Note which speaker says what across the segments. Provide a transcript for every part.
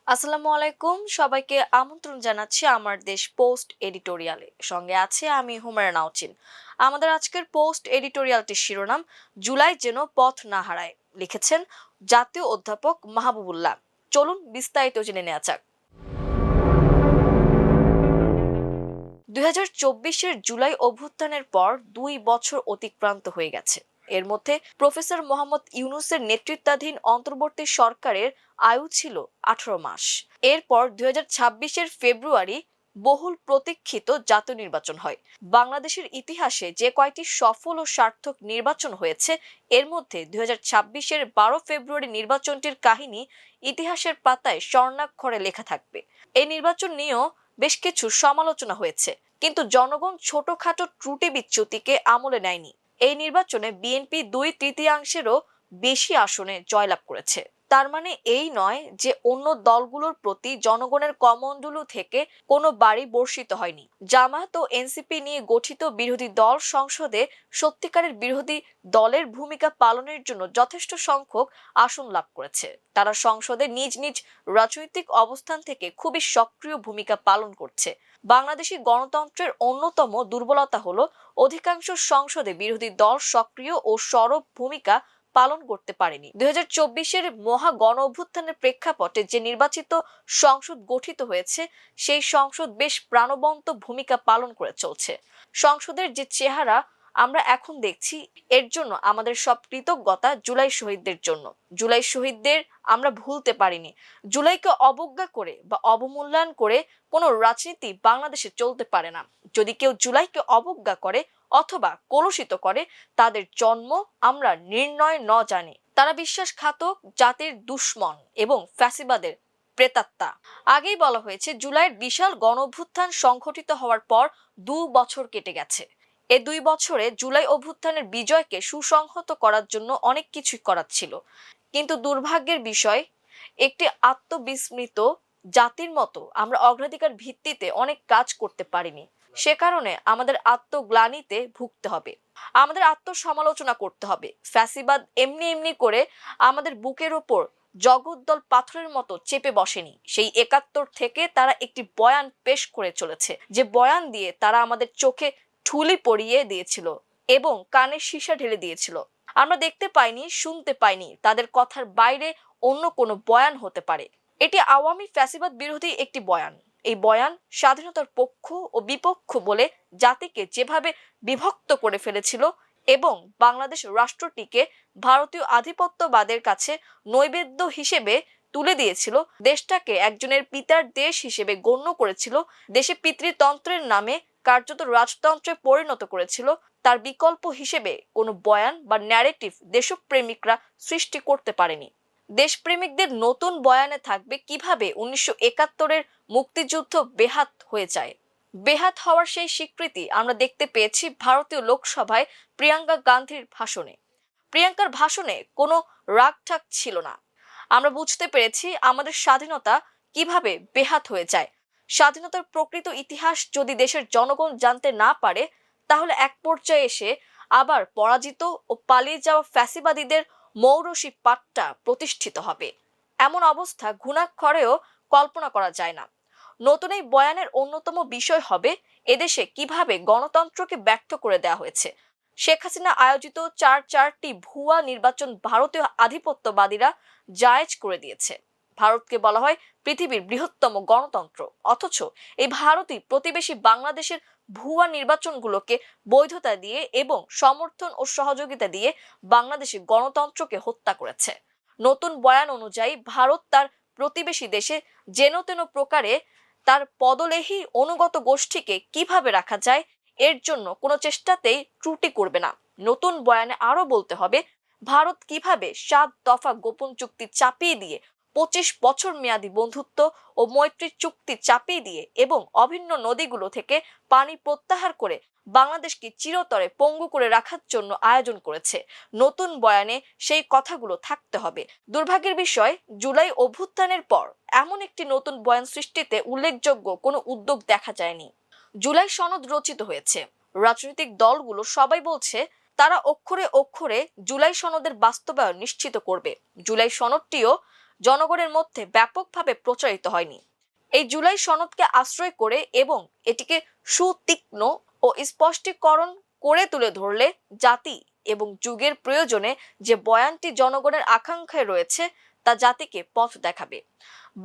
Speaker 1: আসসালামু আলাইকুম, সবাইকে আমন্ত্রণ জানাচ্ছি আমার দেশ পোস্ট এডিটোরিয়ালে। সঙ্গে আছে আমি হুমায়রা নাওচিন। আমাদের আজকের পোস্ট এডিটোরিয়ালটির শিরোনাম জুলাই যেন পথ না হারায়, লিখেছেন জাতীয় অধ্যাপক মাহবুবুল্লাহ। চলুন বিস্তারিত জেনে নেওয়া যাক। 2024-এর জুলাই অভ্যুত্থানের পর 2 বছর অতিক্রান্ত হয়ে গেছে। এর মধ্যে প্রফেসর মোহাম্মদ ইউনূসের নেতৃত্বাধীন অন্তর্বর্তী সরকারের আয়ু ছিল 18 মাস। এরপর 2026-এর ফেব্রুয়ারি বহুল প্রতীক্ষিত জাতীয় নির্বাচন হয়। বাংলাদেশের ইতিহাসে যে কয়টি সফল ও সার্থক নির্বাচন হয়েছে, এর মধ্যে 2026-এর 12 ফেব্রুয়ারি নির্বাচনটির কাহিনী ইতিহাসের পাতায় স্বর্ণাক্ষরে লেখা থাকবে। এই নির্বাচন নিয়েও বেশ কিছু সমালোচনা হয়েছে, কিন্তু জনগণ ছোটখাটো ত্রুটি বিচ্যুতিকে আমলে নেয়নি। এই নির্বাচনে বিএনপি 2/3 বেশি আসনে জয়লাভ করেছে। তার মানে এই নয় যে অন্য দলগুলোর প্রতি জনগণের কমণ্ডলু থেকে কোনো বাড়ি বর্ষিত হয়নি। জামায়াত ও এনসিপি নিয়ে গঠিত বিরোধী দল সংসদে সত্যিকারের বিরোধী দলের ভূমিকা পালনের জন্য যথেষ্ট সংখ্যক আসন লাভ করেছে। তারা সংসদে নিজ নিজ রাজনৈতিক অবস্থান থেকে খুবই সক্রিয় ভূমিকা পালন করছে। বাংলাদেশি গণতন্ত্রের অন্যতম দুর্বলতা হলো অধিকাংশ সংসদে বিরোধী দল সক্রিয় ও সরব ভূমিকা পালন করতে পারেনি। 2024-এর মহা গণ অভ্যুত্থানের প্রেক্ষাপটে যে নির্বাচিত সংসদ গঠিত হয়েছে, সেই সংসদ বেশ প্রাণবন্ত ভূমিকা পালন করে চলছে। সংসদের যে চেহারা আমরা এখন দেখছি, এর জন্য আমাদের সব কৃতজ্ঞতা জুলাই শহীদদের জন্য। জুলাই শহীদদের আমরা ভুলতে পারিনি। জুলাইকে অবজ্ঞা করে বা অবমূল্যায়ন করে কোনো রাজনীতি বাংলাদেশে চলতে পারে না। যদি কেউ জুলাইকে অবজ্ঞা করে অথবা কলুষিত করে, তাদের জন্ম আমরা নির্ণয় ন জানি। তারা বিশ্বাসঘাতক, জাতির দুশ্মন এবং ফ্যাসিবাদের প্রেতাত্মা। আগেই বলা হয়েছে, জুলাইয়ের বিশাল গণঅভ্যুত্থান সংঘটিত হওয়ার পর 2 বছর কেটে গেছে। এই 2 বছরে জুলাই অভ্যুত্থানের বিজয়কে সুসংহত করার জন্য অনেক কিছুই করার ছিল, কিন্তু দুর্ভাগ্যের বিষয়, একটি আত্মবিস্মৃত জাতির মতো আমরা অগ্রাধিকার ভিত্তিতে অনেক কাজ করতে পারিনি। সে কারণে আমাদের আত্মগ্লানিতে ভুগতে হবে, আমাদের আত্মসমালোচনা করতে হবে। ফ্যাসিবাদ এমনি এমনি করে আমাদের বুকের ওপর জগদ্দল পাথরের মতো চেপে বসেনি। সেই 71 থেকে তারা একটি বয়ান পেশ করে চলেছে, যে বয়ান দিয়ে তারা আমাদের চোখে ঠুলি পরিয়ে দিয়েছিল এবং কানে সীসা ঢেলে দিয়েছিল। আমরা দেখতে পাইনি, শুনতে পাইনি তাদের কথার বাইরে অন্য কোনো বয়ান হতে পারে। এটি আওয়ামী ফ্যাসিবাদ বিরোধী একটি বয়ান। এই বয়ান স্বাধীনতার পক্ষ ও বিপক্ষ বলে জাতিকে যেভাবে বিভক্ত করে ফেলেছিল এবং বাংলাদেশ রাষ্ট্রটিকে ভারতীয় আধিপত্যবাদের কাছে নৈবেদ্য হিসেবে তুলে দিয়েছিল, দেশটাকে একজনের পিতার দেশ হিসেবে গণ্য করেছিল, দেশে পিতৃতন্ত্রের নামে কার্যত রাজতন্ত্রে পরিণত করেছিল, তার বিকল্প হিসেবে কোনো বয়ান বা ন্যারেটিভ দেশপ্রেমিকরা সৃষ্টি করতে পারেনি। দেশপ্রেমিকদের নতুন বয়ানে থাকবে কিভাবে 1971-এর মুক্তিযুদ্ধ বেহাত হয়ে যায়। বেহাত হওয়ার সেই স্বীকৃতি আমরা দেখতে পেয়েছি ভারতীয় লোকসভায় প্রিয়াঙ্কা গান্ধীর ভাষণে। প্রিয়াঙ্কার ভাষণে কোনো রাগঢাক ছিল না। আমরা বুঝতে পেরেছি আমাদের স্বাধীনতা কিভাবে বেহাত হয়ে যায়। স্বাধীনতার প্রকৃত ইতিহাস যদি দেশের জনগণ জানতে না পারে, তাহলে এক পর্যায়ে এসে আবার পরাজিত ও পালিয়ে যাওয়া ফ্যাসিবাদীদের মৌরসি পাট্টা প্রতিষ্ঠিত হবে। এমন অবস্থা ঘুণাক্ষরেও কল্পনা করা যায় না। নতুন এই বয়ানের অন্যতম বিষয় হবে এদেশে কিভাবে গণতন্ত্রকে ব্যর্থ করে দেওয়া হয়েছে। শেখ হাসিনা আয়োজিত চারটি ভুয়া নির্বাচন ভারতীয় আধিপত্যবাদীরা জায়েজ করে দিয়েছে। ভারতকে বলা হয় পৃথিবীর বৃহত্তম গণতন্ত্র, অথচ এই ভারতই প্রতিবেশী বাংলাদেশের ভুয়া নির্বাচনগুলোকে বৈধতা দিয়ে এবং সমর্থন ও সহযোগিতা দিয়ে বাংলাদেশের গণতন্ত্রকে হত্যা করেছে। নতুন বয়ান অনুযায়ী ভারত তার প্রতিবেশী দেশে যেন তেন প্রকারে তার পদলেহী অনুগত গোষ্ঠীকে কিভাবে রাখা যায়, এর জন্য কোনো চেষ্টাতেই ত্রুটি করবে না। নতুন বয়ানে আরো বলতে হবে, ভারত কিভাবে 7 দফা গোপন চুক্তি চাপিয়ে দিয়ে, 25 বছর মেয়াদী বন্ধুত্ব ও মৈত্রী চুক্তি চাপিয়ে দিয়ে এবং অভিন্ন নদীগুলো থেকে পানি প্রত্যাহার করে বাংলাদেশকে চিরতরে পঙ্গু করে রাখার জন্য আয়োজন করেছে। নতুন বয়ানে সেই কথাগুলো থাকতে হবে। দুর্ভাগ্যের বিষয়, জুলাই অভ্যুত্থানের পর এমন একটি নতুন বয়ান সৃষ্টিতে উল্লেখযোগ্য কোনো উদ্যোগ দেখা যায়নি। জুলাই সনদ রচিত হয়েছে, রাজনৈতিক দলগুলো সবাই বলছে তারা অক্ষরে অক্ষরে জুলাই সনদের বাস্তবায়ন নিশ্চিত করবে। জুলাই সনদটিও জনগণের মধ্যে ব্যাপকভাবে প্রচারিত হয়নি। এই জুলাই সনদকে আশ্রয় করে এবং এটিকে সুতীক্ষ্ণ ও স্পষ্টীকরণ করে তুলে ধরলে জাতি এবং যুগের প্রয়োজনে যে বয়ানটি জনগণের আকাঙ্ক্ষায় রয়েছে তা জাতিকে পথ দেখাবে।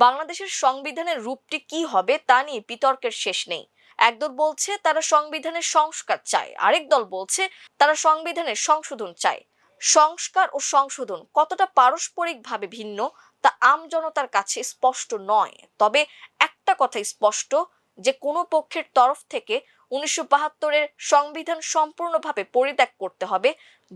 Speaker 1: বাংলাদেশের সংবিধানের রূপটি কি হবে তা নিয়ে বিতর্কের শেষ নেই। একদল বলছে তারা সংবিধানের সংস্কার চায়, আরেক দল বলছে তারা সংবিধানের সংশোধন চায়। সংস্কার ও সংশোধন কতটা পারস্পরিকভাবে ভিন্ন তা আমজনতার কাছে স্পষ্ট নয়। তবে একটা কথা স্পষ্ট, যে কোনো পক্ষের তরফ থেকে 1972-এর সংবিধান সম্পূর্ণভাবে পরিত্যাগ করতে হবে।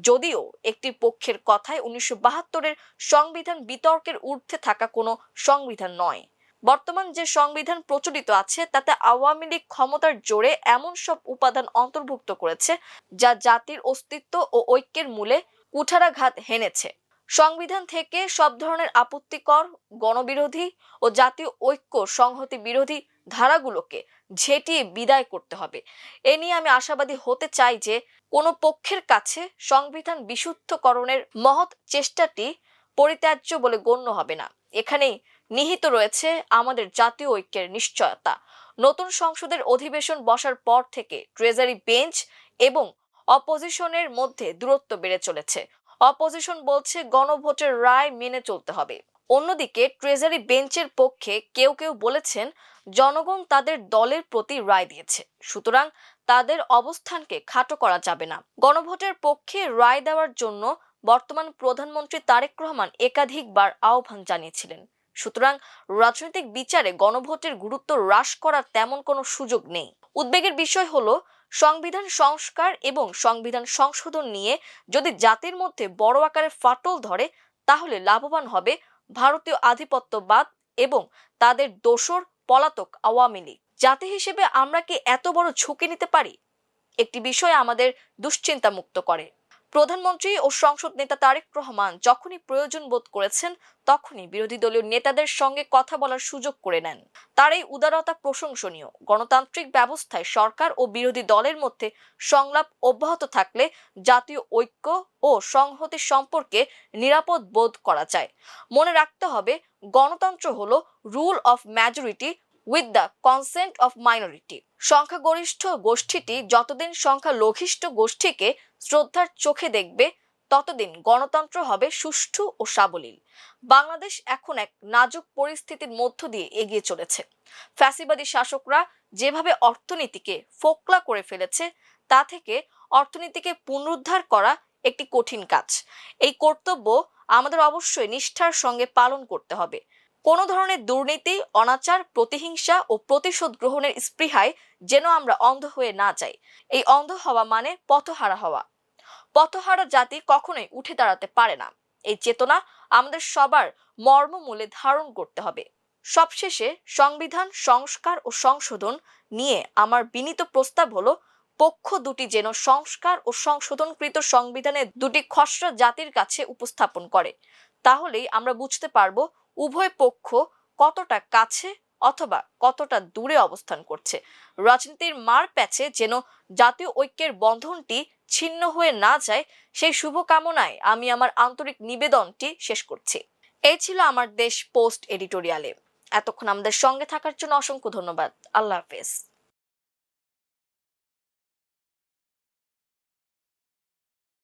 Speaker 1: যদিও একটি পক্ষের কথায় 1972-এর সংবিধান বিতর্কের ঊর্ধ্বে থাকা কোনো সংবিধান নয়। বর্তমান যে সংবিধান প্রচলিত আছে তাতে আওয়ামী লীগ ক্ষমতার জোরে এমন সব উপাদান অন্তর্ভুক্ত করেছে যা জাতির অস্তিত্ব ও ঐক্যের মূলে কুঠারাঘাত হেনেছে। সংবিধান থেকে সব ধরনের আপত্তিকর, গণবিরোধী ও জাতীয় ঐক্য সংহতি বিরোধী ধারাগুলোকে ঝেঁটিয়ে বিদায় করতে হবে। এ নিয়ে আমি আশাবাদী হতে চাই যে কোনো পক্ষের কাছে সংবিধান বিশুদ্ধকরণের মহৎ চেষ্টাটি পরিত্যাজ্য বলে গণ্য হবে না। এখানেই নিহিত রয়েছে আমাদের জাতীয় ঐক্যের নিশ্চয়তা। নতুন সংসদের অধিবেশন বসার পর থেকে ট্রেজারি বেঞ্চ এবং অপোজিশনের মধ্যে দূরত্ব বেড়ে চলেছে। অপোজিশন বলছে গণভোটের রায় মেনে চলতে হবে। অন্যদিকে ট্রেজারি বেঞ্চের পক্ষে কেউ কেউ বলেছেন জনগণ তাদের দলের প্রতি রায় দিয়েছে, সুতরাং তাদের অবস্থানকে খাটো করা যাবে না। গণভোটের পক্ষে রায় দেওয়ার জন্য বর্তমান প্রধানমন্ত্রী তারেক রহমান একাধিকবার আহ্বান জানিয়েছিলেন। সুতরাং রাজনৈতিক বিচারে গণভোটের গুরুত্ব হ্রাস করার তেমন কোনো সুযোগ নেই। উদ্বেগের বিষয় হলো সংবিধান সংস্কার এবং সংবিধান সংশোধন নিয়ে যদি জাতির মধ্যে বড় আকারে ফাটল ধরে তাহলে লাভবান হবে ভারতীয় আধিপত্যবাদ এবং তাদের দোসর পলাতক আওয়ামী লীগ। জাতি হিসেবে আমরা কি এত বড় ঝুঁকি নিতে পারি? একটি বিষয় আমাদের দুশ্চিন্তা মুক্ত করে। প্রধানমন্ত্রী ও সংসদ নেতা তারেক রহমান যখনই প্রয়োজন বোধ করেছেন তখনই বিরোধী দলীয় নেতাদের সঙ্গে কথা বলার সুযোগ করে নেন। তার এই উদারতা প্রশংসনীয়। গণতান্ত্রিক ব্যবস্থায় সরকার ও বিরোধী দলের মধ্যে সংলাপ অব্যাহত থাকলে জাতীয় ঐক্য ও সংহতি সম্পর্কে নিরাপদ বোধ করা যায়। মনে রাখতে হবে, গণতন্ত্র হলো rule of majority with the consent of minority. সংখ্যাগরিষ্ঠ গোষ্ঠীটি যতদিন সংখ্যালঘিষ্ঠ গোষ্ঠীকে শ্রদ্ধার চোখে দেখবে ততদিন গণতন্ত্র হবে সুষ্ঠু ও সাবলীল। বাংলাদেশ এখন এক নাজুক পরিস্থিতির মধ্য দিয়ে এগিয়ে চলেছে। ফ্যাসিবাদী শাসকরা যেভাবে অর্থনীতিকে ফোকলা করে ফেলেছে তা থেকে অর্থনীতিকে পুনরুদ্ধার করা একটি কঠিন কাজ। এই কর্তব্য আমাদের অবশ্যই নিষ্ঠার সঙ্গে পালন করতে হবে। কোনো ধরনের দুর্নীতি, অনাচার, প্রতিহিংসা ও প্রতিশোধ গ্রহণের স্পৃহায় যেন আমরা অন্ধ হয়ে না যাই। এই অন্ধ হওয়া মানে পথহারা হওয়া। পথহারা জাতি কখনোই উঠে দাঁড়াতে পারে না। এই চেতনা আমাদের সবার মর্মমূলে ধারণ করতে হবে। সবশেষে সংবিধান সংস্কার ও সংশোধন নিয়ে আমার বিনীত প্রস্তাব হলো, পক্ষ দুটি যেন সংস্কার ও সংশোধনকৃত সংবিধানের দুটি খসড়া জাতির কাছে উপস্থাপন করে। তাহলেই আমরা বুঝতে পারবো উভয় পক্ষ কতটা কাছে অথবা কতটা দূরে অবস্থান করছে। রাজনীতির মার প্যাচে যেন জাতীয় ঐক্যের বন্ধনটি ছিন্ন হয়ে না যায়, সেই শুভকামনায় আমি আমার আন্তরিক নিবেদনটি শেষ করছি। এই ছিল আমার দেশ পোস্ট এডিটোরিয়ালে। এতক্ষণ আমাদের সঙ্গে থাকার জন্য অসংখ্য ধন্যবাদ। আল্লাহ হাফেজ।